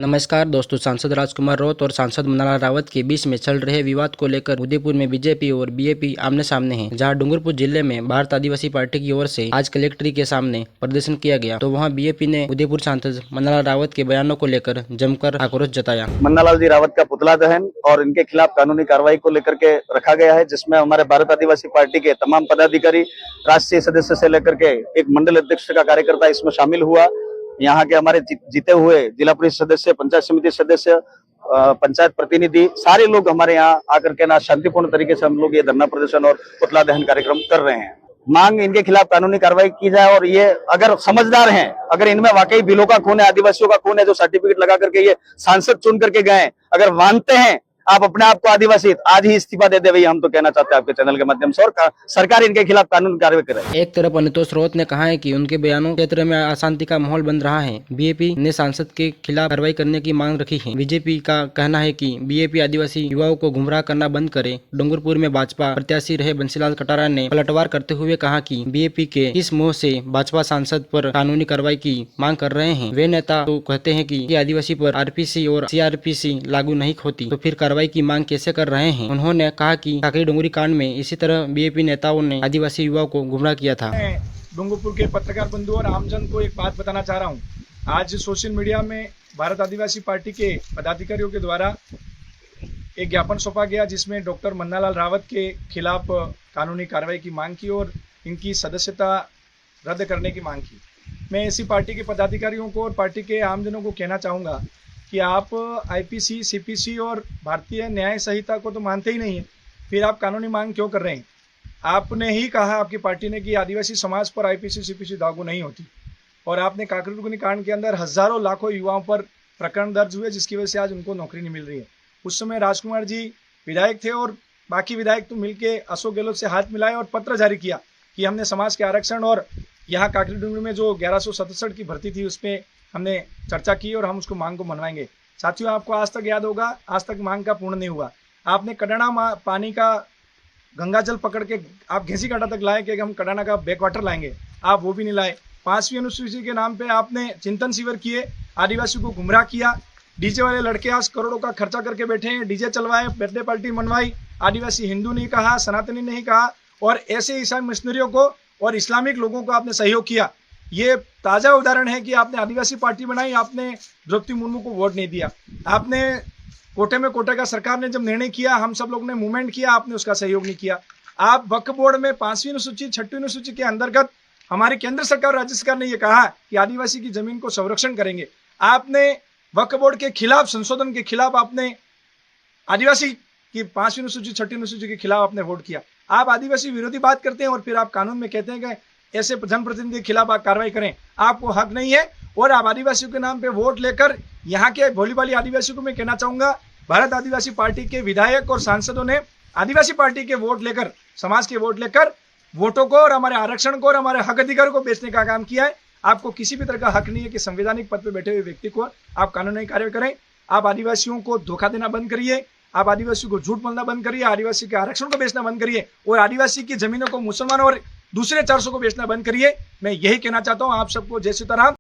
नमस्कार दोस्तों, सांसद राजकुमार राउत और सांसद मन्नालाल रावत के बीच में चल रहे विवाद को लेकर उदयपुर में बीजेपी और बीएपी आमने सामने हैं। जहां डूंगरपुर जिले में भारत आदिवासी पार्टी की ओर से आज कलेक्ट्रेट के सामने प्रदर्शन किया गया, तो वहां बीएपी ने उदयपुर सांसद मन्नालाल रावत के बयानों को लेकर जमकर आक्रोश जताया। मन्नालाल जी रावत का पुतला दहन और इनके खिलाफ कानूनी कार्रवाई को लेकर के रखा गया है, जिसमें हमारे भारत आदिवासी पार्टी के तमाम पदाधिकारी, राष्ट्रीय सदस्य से लेकर के एक मंडल अध्यक्ष का कार्यकर्ता इसमें शामिल हुआ। यहाँ के हमारे जीते हुए जिला परिषद सदस्य, पंचायत समिति सदस्य, पंचायत प्रतिनिधि, सारे लोग हमारे यहाँ आकर के शांतिपूर्ण तरीके से हम लोग ये धरना प्रदर्शन और पुतला दहन कार्यक्रम कर रहे हैं। मांग इनके खिलाफ कानूनी कार्रवाई की जाए और ये अगर समझदार हैं, अगर इनमें वाकई बिलों का खून है, आदिवासियों का खून है, जो सर्टिफिकेट लगा करके ये सांसद चुन करके गए, अगर मानते हैं आप अपने आप को आदिवासी, आज ही इस्तीफा दे दे, हम तो कहना चाहते हैं आपके चैनल के माध्यम से, और सरकार इनके खिलाफ कानूनी कार्रवाई करे। एक तरफ अनुतोष राउत ने कहा है कि उनके बयानों क्षेत्र में अशांति का माहौल बन रहा है। बीएपी ने सांसद के खिलाफ कार्रवाई करने की मांग रखी है। बीजेपी का कहना है कि बीएपी आदिवासी युवाओं को गुमराह करना बंद करे। डूंगरपुर में भाजपा प्रत्याशी रहे बंसीलाल कटारा ने पलटवार करते हुए कहा कि बीएपी के इस मुंह से भाजपा सांसद पर कानूनी कार्रवाई की मांग कर रहे हैं। वे नेता तो कहते हैं कि आदिवासी पर आरपीसी और सीआरपीसी लागू नहीं होती, तो फिर कार्रवाई की मांग कैसे कर रहे हैं। उन्होंने कहा कि काकरी डोंगरी कांड में इसी तरह बीएपी नेताओं ने आदिवासी युवाओं को गुमराह किया था। डूंगरपुर के पत्रकार बंधु और आमजन को एक बात बताना चाह रहा हूँ। आज सोशल मीडिया में भारत आदिवासी पार्टी के पदाधिकारियों के द्वारा एक ज्ञापन सौंपा गया, जिसमें डॉक्टर मन्नालाल रावत के खिलाफ कानूनी कार्रवाई की मांग की और इनकी सदस्यता रद्द करने की मांग की। मैं ऐसी पार्टी के पदाधिकारियों को और पार्टी के आमजनों को कहना चाहूँगा कि आप आईपीसी, सीपीसी और भारतीय न्याय संहिता को तो मानते ही नहीं है, फिर आप कानूनी मांग क्यों कर रहे हैं। आपने ही कहा, आपकी पार्टी ने, कि आदिवासी समाज पर आईपीसी, सीपीसी लागू नहीं होती, और आपने काकरी डोंगरी कांड के अंदर हजारों लाखों युवाओं पर प्रकरण दर्ज हुए, जिसकी वजह से आज उनको नौकरी नहीं मिल रही है। उस समय राजकुमार जी विधायक थे और बाकी विधायक तो मिलकर अशोक गहलोत से हाथ मिलाए और पत्र जारी किया कि हमने समाज के आरक्षण और यहाँ काकरी डोंगरी में जो 1167 की भर्ती थी उसमें हमने चर्चा की और हम उसको मांग को मनवाएंगे। साथियों, आपको आज तक याद होगा, आज तक मांग का पूर्ण नहीं हुआ। आपने कडाना पानी का गंगा जल पकड़ के आप घेसी काटा तक लाए कि हम कडाना का बैक वाटर लाएंगे, आप वो भी नहीं लाए। 5वीं अनुसूची के नाम पे आपने चिंतन शिविर किए, आदिवासी को गुमराह किया। डीजे वाले लड़के आज करोड़ों का खर्चा करके बैठे हैं, डीजे चलवाए, बर्थडे पार्टी मनवाई, आदिवासी हिंदू नहीं कहा, सनातनी नहीं कहा, और ऐसे ईसाई मिशनरियों को और इस्लामिक लोगों को आपने सहयोग किया। ये ताजा उदाहरण है कि आपने आदिवासी पार्टी बनाई, आपने द्रौपदी मुर्मू को वोट नहीं दिया। आपने कोटे का सरकार ने जब निर्णय किया, हम सब लोग ने मूवमेंट किया, आपने उसका सहयोग नहीं किया। आप वक्फ बोर्ड में 5वीं अनुसूची, 6वीं अनुसूची के अंतर्गत हमारी केंद्र सरकार, राज्य सरकार ने यह कहा कि आदिवासी की जमीन को संरक्षण करेंगे। आपने वक्फ बोर्ड के खिलाफ, संशोधन के खिलाफ, आपने आदिवासी की 5वीं अनुसूची, 6वीं अनुसूची के खिलाफ आपने वोट किया। आप आदिवासी विरोधी बात करते हैं और फिर आप कानून में कहते हैं कि ऐसे जनप्रतिनिधि के खिलाफ आप कार्रवाई करें। आपको हक नहीं है, और आप आदिवासियों के नाम पे वोट लेकर यहाँ के भोली भाली आदिवासियों को मैं कहना चाहूंगा, भारत आदिवासी पार्टी के विधायक और सांसदों ने आदिवासी पार्टी के वोट लेकर, समाज के वोट लेकर, वोटों को और हमारे आरक्षण को और हमारे हक अधिकार को बेचने का काम किया है। आपको किसी भी तरह का हक नहीं है कि संवैधानिक पद पर बैठे हुए व्यक्ति को आप कानूनी कार्य करें। आप आदिवासियों को धोखा देना बंद करिए, आप आदिवासियों को झूठ बोलना बंद करिए, आदिवासी के आरक्षण को बेचना बंद करिए, और आदिवासी की जमीनों को मुसलमानों और दूसरे 400 को बेचना बंद करिए। मैं यही कहना चाहता हूं आप सबको। जय सीताराम।